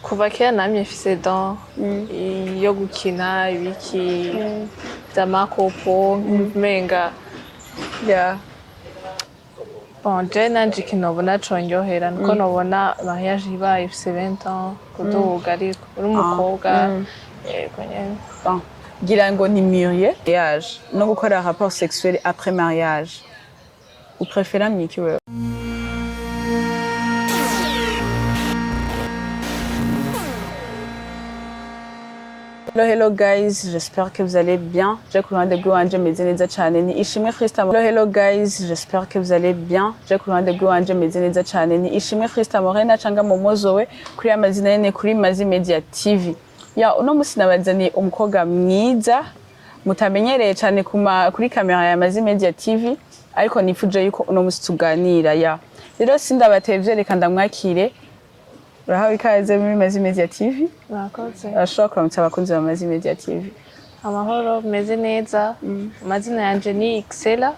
kuva kera namye mfise don yo gukina ibiki vy'amakopo nkumenga bon je nanje kinobona conyohera niko nobona mariage ibaye ifise 20 ans kuduga ariko uri umukobwa yego nyene gira ngo ni mariage no gukora rapport sexuel après mariage upréféra miki wewe? Hello guys, j'espère que vous allez bien. Je crois que vous allez bien. Ni ishimwe Christa. Hello guys, j'espère que vous allez bien. Je crois que vous allez bien. Ni ishimwe Christa Morena canga momozowe kuri amazina yene kuri Mazi Media TV. Ya uno musi nabazani umukobwa mwiza mutamenyereye cyane kuri kamera ya Mazi Media TV ariko nifuje yuko uno musi tuganira ya. Rero sindabatevye reka ndamwakire. Urahawe ikaze muri Mazi Media TV. Murakoze. Ashobora kuramutsa abakunzi ba Mazi Media TV. Amahoro meze neza. Amazina yanje ni Xela.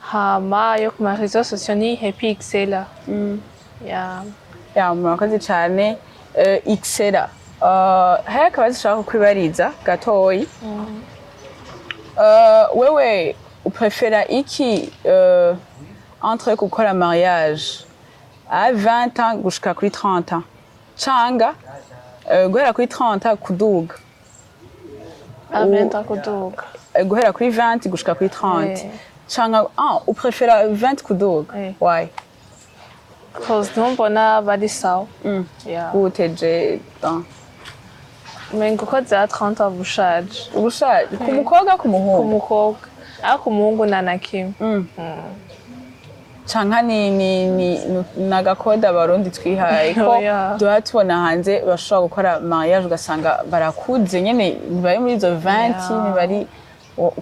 Hama yo ku ma réseaux sociaux ni Happy Xela. Ya murakoze cyane Xela. Haya kabazi ushaka kwibariza gatoyi. Wewe uprefera iki entre gukora mariage à 20 ans gushika kuri 30 ans canga guhera kuri 30 ans kuduga à 20 ans kuduga guhera kuri 20 gushika kuri 30 canga uprefera 20 kuduga why? Cause ntumbona bari sawa uteje mengo ko za 30 ans ubushaje ku mukobwa ku muhungu ariko umuhungu nanakimwe canka ni nagakoda abarundi twihaye ko duha tubona hanze bashobora gukora mariage ugasanga barakuze nyene ntibari muri izo 20 ntibari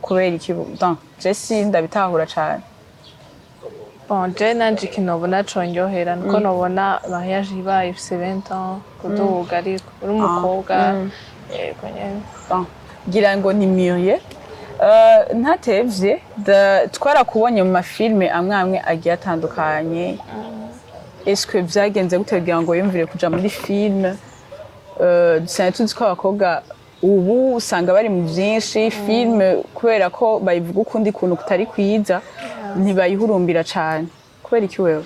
kubera ikibu donc je si ndabitahura cane. Bon je nanje kinobona conyohera niko nobona mariage ibaye ifise 20 ans kuduga ariko uri umukobwa yego nyene gira ngo ni mieux ntatevye twarakubonye mu mafilme amwe agiye atandukanye. Est-ce que vyagenze gutegira ngo yumvire kuja muri film? Dusanzwe tuzi ko abakobwa ubu usanga bari mu vyinshi film kubera ko bayivuga ukundi kuntu kutari kwiza ntibayihurumbira cane kubera iki wewe?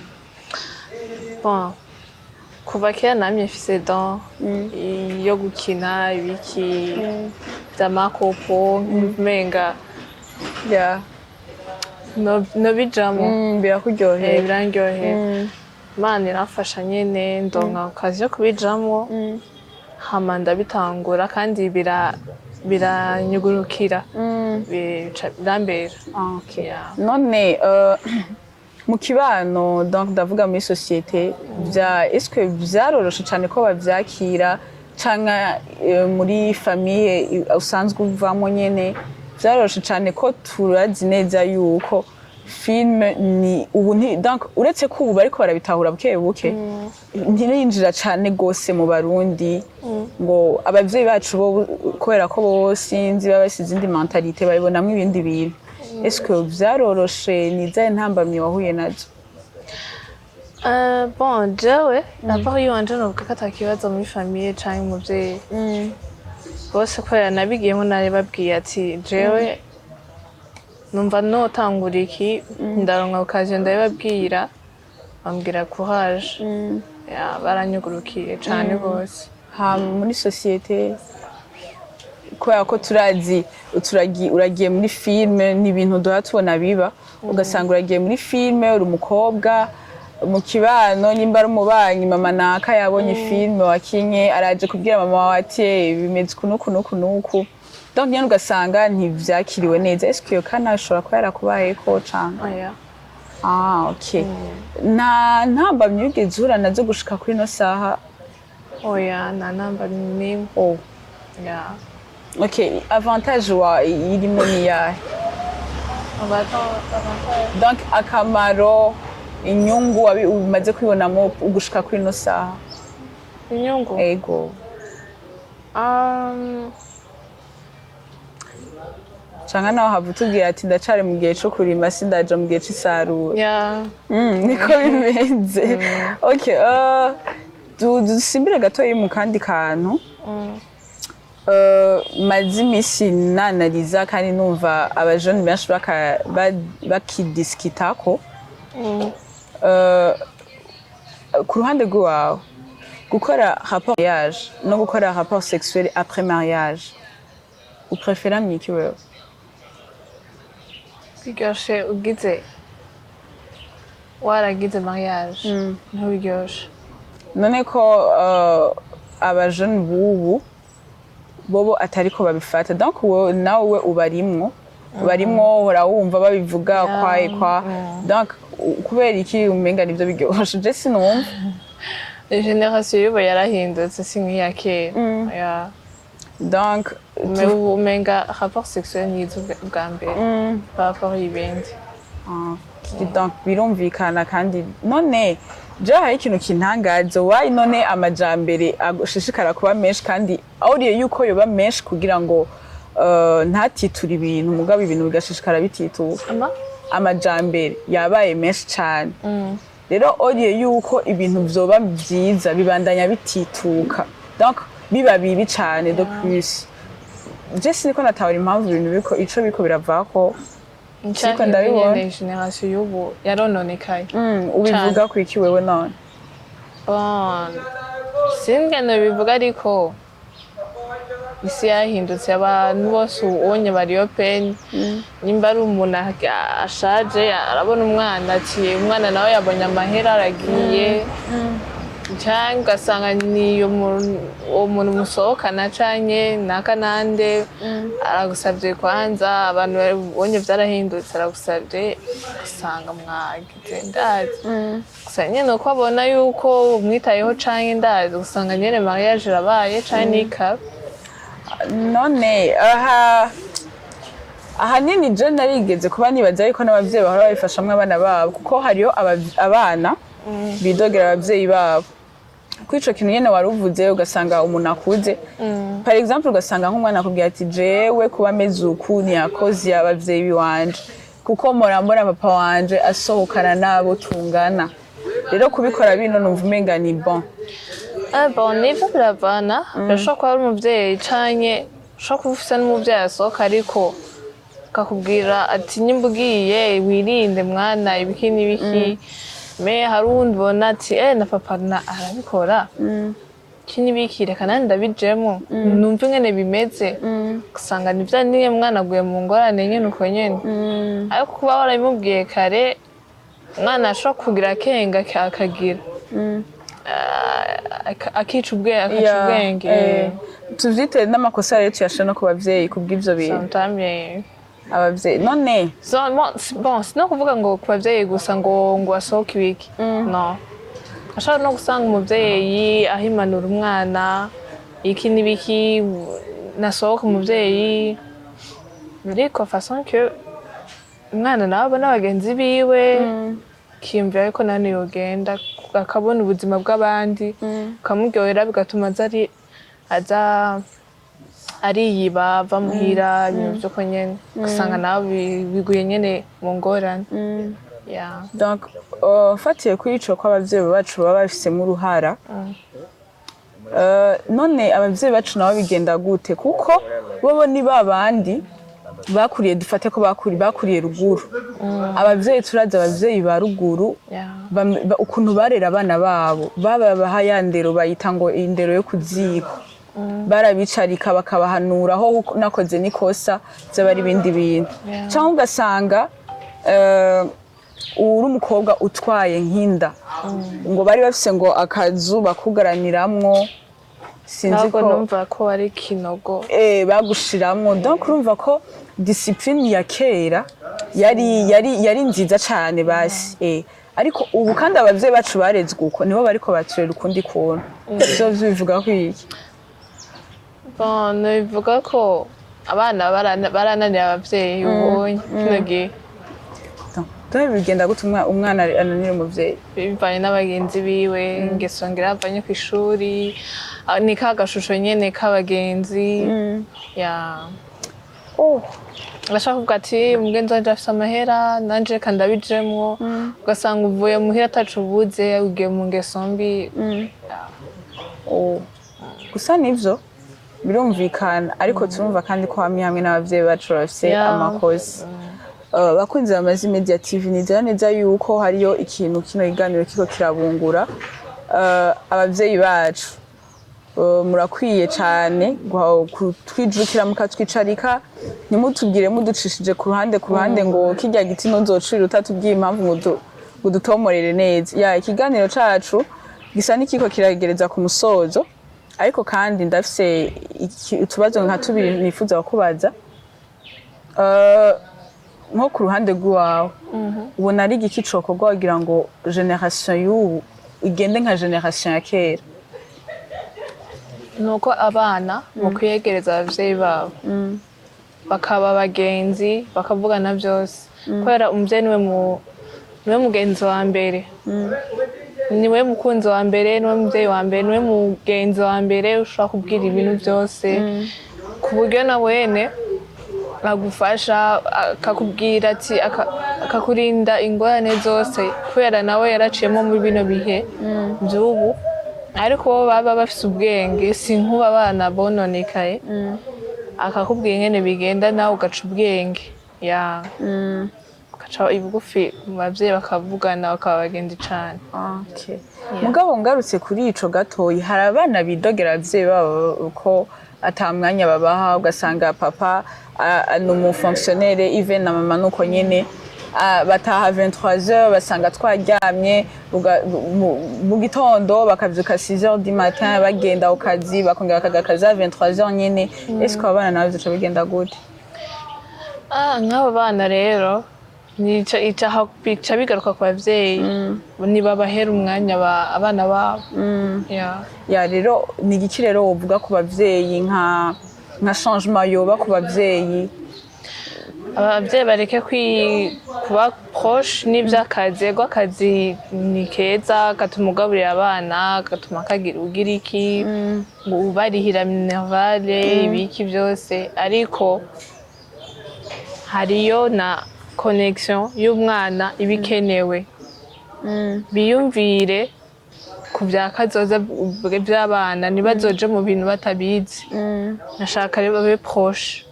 Bon kuva kera namye mfise don yo gukina ibiki vy'amakopo nkumenga nobijamwo birakuryohera birandyohera Imana irafasha nyene ndonka akazi yo kubijamwo hama ndabitangura kandi biranyugurukira birambera. None mu kibano donc ndavuga muri société est-ce que vyaroroshe cyane ko bavyakira canka muri famille usanzwe uvamo nyene vyaroroshe cyane ko turazi neza yuko film ni ubu donc uretse ko ubu bariko barabitahura buke ntirinjira cyane gose mu Barundi ngo abavyeyi bacu bo kubera ko bo sinzi babasize indi mentalité babibonamwe ibindi bintu. Est-ce que vyaroroshe nizaye ntambamye wahuye nazo? Bon jewe d'abord yanje novuga ko atakibazo muri famille canke umuvyeyi bose kubera nabigiyemo nari babwiye ati jewe numva notangura iki ndaronka occasion ndabibabwira bambwira courage baranyugurukiye cane bose. Muri société kubera ko turazi uragiye muri filme n'ibintu duha tubona biba ugasanga uragiye muri filme uri umukobwa mu kibano nimba ari umubanyi mama naka yabonye filme wakinye araje kubwira mama wawe ati bimeze kunuku donc nyene ugasanga ntivyakiriwe neza. Est-ce que kana ashobora kuba yarakubaye ko canka? Okay. Na ntambamye ugeze uhura nazo gushika kuri no saha? Oya nta ntambamye. Okay, avantage irimo ni yahe? Donc akamaro inyungu umaze kwibonamo ugushika kuri no saha? Inyungu? Ego. Canka naho havutubwira ati ndacari mu gihe cyo kurima sindaje mu gihe c'isarura. Yeah. Niko bimeze. Okay, dusimbire gatoyi mu kandi kantu maze imisi nanariza kandi numva abajene benshi bakidiskitako ku ruhande rwawe gukora rapport mariage no gukora rapport sexuel après mariage uprefera mwiki wewe biryoshe ugize waragize mariage ntibiryoshe none ko abajene bubu bobo atariko babifata donc nawe ubarimwo urawumva babivuga kwa donc kubera iki umenga nivyo biryoshe je sinumva generation yubo yarahindutse si nk'iya kera donc umenga rapport sexuel nizo bwa mbere par rapport y'ibindi donc birumvikana kandi none je hari ikintu kintangaza why none amajambere agushishikara kuba menshi kandi auriye yuko yoba menshi kugira ngo ntatitura ibintu mugabo ibintu bigashishikara bitituka amajambere yabaye menshi cyane rero auriye yuko ibintu vyoba byiza bibandanya bitituka donc biba bibi cyane de plus je siniko natawura impamvu ibintu biko biravako Nchiko ndabibona generation yubu yarononekaye ubivuga ku iki wewe none singene bivuga ariko isi yahindutse abantu bose ubonye bari open nimba ari umuntu ashaje arabona umwana ati umwana nawe yabonye amahera aragiye cyangwa ugasanga niyo umuntu musohokana canke nakanande aragusabye kwanza abantu bonye vyarahindutse aragusabye usanga mwagize ndazi gusa nyene uko abona yuko umwitayeho canke ndazi usanga nyene mariage irabaye canke nikaba none ahanini je narigeze kuba nibaza yuko n'abavyeyi bahora babifashamwe abana babo kuko hariyo abana bidogera abavyeyi babo kwico kintu nyene waruvuze ugasanga umuntu akuze par exemple ugasanga nk'umwana akubwira ati jewe kuba meze uku ni yakoze abavyeyi biwanje kuko mbona papa wanje asohokana nabo tungana rero kubikora bino numva umenga ni bon nivyo biravana birashobora kuba ari umuvyeyi canke ushobora kuba ufise n'umuvyeyi asohoka ariko akakubwira ati nyimba ugiye wirinde mwana ibiki n'ibiki me hari uwundi ubona ati na papa arabikora iki n'ibiki reka nandi ndabijemo numva ingene bimeze usanga nivyo niyo mwana aguye mu ngorane nyene uko nyene ariko kuba warabimubwiye kare umwana ashobora kugira akenga akagira akica ubwenge tuvyite n'amakosa rero tuyashira no ku bavyeyi kubw'ivyo bintu abavyeyi none bon sino kuvuga ngo ku bavyeyi gusa ngo asohoke ibiki no ashobora no gusanga umuvyeyi ahimanura umwana iki n'ibiki nasohoka umuvyeyi ariko façon que umwana nawe abona abagenzi biwe kiyumvira yuko nani yogenda akabona ubuzima bw'abandi ukamuryohera bigatuma aza ariyiba ava muhira ibintu vyuko nyene ugasanga nawe biguye nyene mu ngorane donc fatiye kuri ico ko abavyeyi bacu baba bafisemo uruhara none abavyeyi bacu nabo bigenda gute kuko bobo ni babandi bakuriye dufate ko bakuriye ruguru abavyeyi turaza abavyeyi ba ruguru ukuntu barera abana babo babaha ya ndero bayita ngo indero yo kuziko barabicarika bakabahanura aho nakoze nikosa by'abari ibindi bintu cyangwa ugasanga uri umukobwa utwaye nk'inda ngo bari bafise ngo akazu bakugaraniramwo sinzi ko numva ko ari kinogo bagushiramwo donc urumva ko discipline ya kera yari nziza cyane basi ariko ubu kandi abavyeyi bacu barezwe uko nibo bariko baturera ukundi kuntu byo bivuga ko iki bon bivuga ko abana barananiye abavyeyi ubonye kino gihe bigenda gutuma umwana ananira umuvyeyi bivanye n'abagenzi biwe ingeso ngira avanye ku ishuri ni ka gashusho nyene k'abagenzi agashaka kuvuga ati umugenzi wanje afise amahera nanje reka ndabijemwo ugasanga uvuye muhira ataco ubuze ugiye mu ngeso mbi gusa nivyo birumvikana ariko turumva kandi ko hamwe n'abavyeyi bacu bafise amakosa bakunze bamaze Media TV nizera neza yuko hariyo ikintu kino kiganiro kiko kirabungura abavyeyi bacu murakwiye cyane kutwijukira mukatwicarika nimutubwire muducishije ku ruhande ngo kirya giti nuzocira utatubwiye impamvu ngo udutomorere neza ikiganiro cacu gisa n'ikiko kiragereza ku musozo ariko kandi ndafise utubazo nka tubiri nifuza kubaza nko ku ruhande rw'iwawe ubona ari igiki cokorwa kugira ngo generation y'ubu igende nka generation ya kera nuko abana mu kwiyegereza abavyeyi babo bakaba abagenzi bakavugana byose kubera umuvyeyi niwe mugenzi wa mbere niwe mukunzi wa mbere niwe muvyeyi wa mbere niwe mugenzi wa mbere ushobora kubwira ibintu byose ku buryo na wene agufasha akakubwira ati akakurinda ingorane zose kubera nawe yaraciyemo muri bino bihe by'ubu ariko bo baba bafise ubwenge si nkuba abana bononekaye akakubwira ingene bigenda nawe ugaca ubwenge ugaca ibugufi mu bavyeyi bakavugana bakaba bagenzi cane mugabo ngarutse kuri ico gatoyi hari abana bidogera abavyeyi babo ko ata mwanya babaha ugasanga papa ni umufonctionnaire even na mama nuko nyene bataha 23h basanga twaryamye mu gitondo bakavyuka 6h du matin bagenda ku kazi bakongera bakagaruka 23h nyene est-ce que abana nabo bizoca bigenda gute nk'abo bana rero ica bigaruka ku bavyeyi ntibabahera umwanya abana babo rero ni igiki rero wovuga ku bavyeyi nka changement yoba ku bavyeyi abavyeyi bareke kuba proche n'ivy'akazi ego akazi ni keza gatuma ugaburira abana gatuma ugira iki ubarihira minervale ibiki byose ariko hariyo na connection y'umwana ibikenewe biyumvire ku vyakazoza by'abana ntibazoje mu bintu batabizi nashaka rero babe proche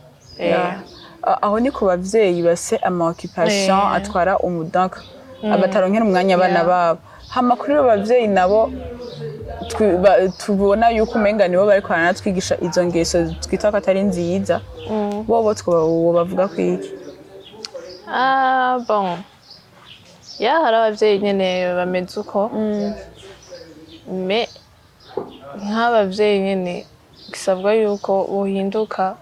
aho ni ku bavyeyi base ama occupation atwara umudanka abataronkera umwanya abana babo hama kuri abo bavyeyi nabo tubona yuko umenga nibo bariko baranatwigisha izo ngeso twita ko atari nziza bobo bavuga kwiki bon hari abavyeyi nyene bameze uko me nk'abavyeyi nyene gisabwa yuko uhinduka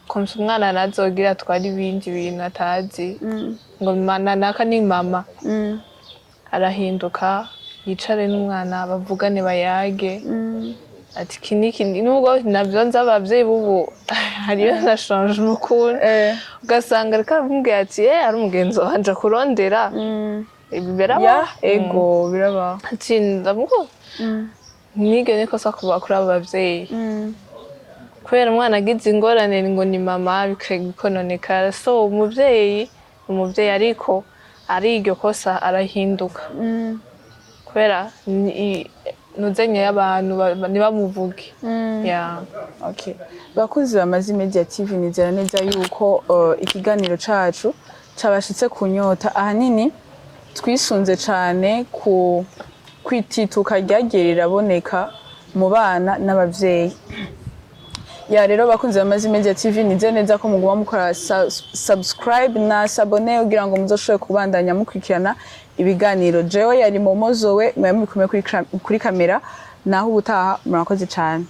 komsa umwana nazogira atwara ibindi bintu atazi ngo naka ni mama arahinduka yicare n'umwana bavugane bayage ati kiniki nubwo navyo nzi abavyeyi bubu hariyo na changement cool ugasanga reka bumubwira ati ari umugenzi wanje kurondera biraba ego biraba ati ndamuko nigene ko sakuba kuri abo bavyeyi kubera umwana agize ingorane ngo ni mama bikononekara so umuvyeyi ariko ari iryo kosa arahinduka kubera nuzenye y'abantu ntibamuvuge bakuzi bamaze Media TV nizera neza yuko ikiganiro cacu cabashitse kunyota ahanini twisunze cane ku kwitituka ryagiye riraboneka mu bana n'abavyeyi rero bakunze bamaze Media TV nizera neza ko muguma mukora subscribe na s'abonner kugira ngo muzoshobore kubandanya mukurikirana ibiganiro jewe yari uwomuzokubakana kuri kamera naho ubutaha murakoze cyane.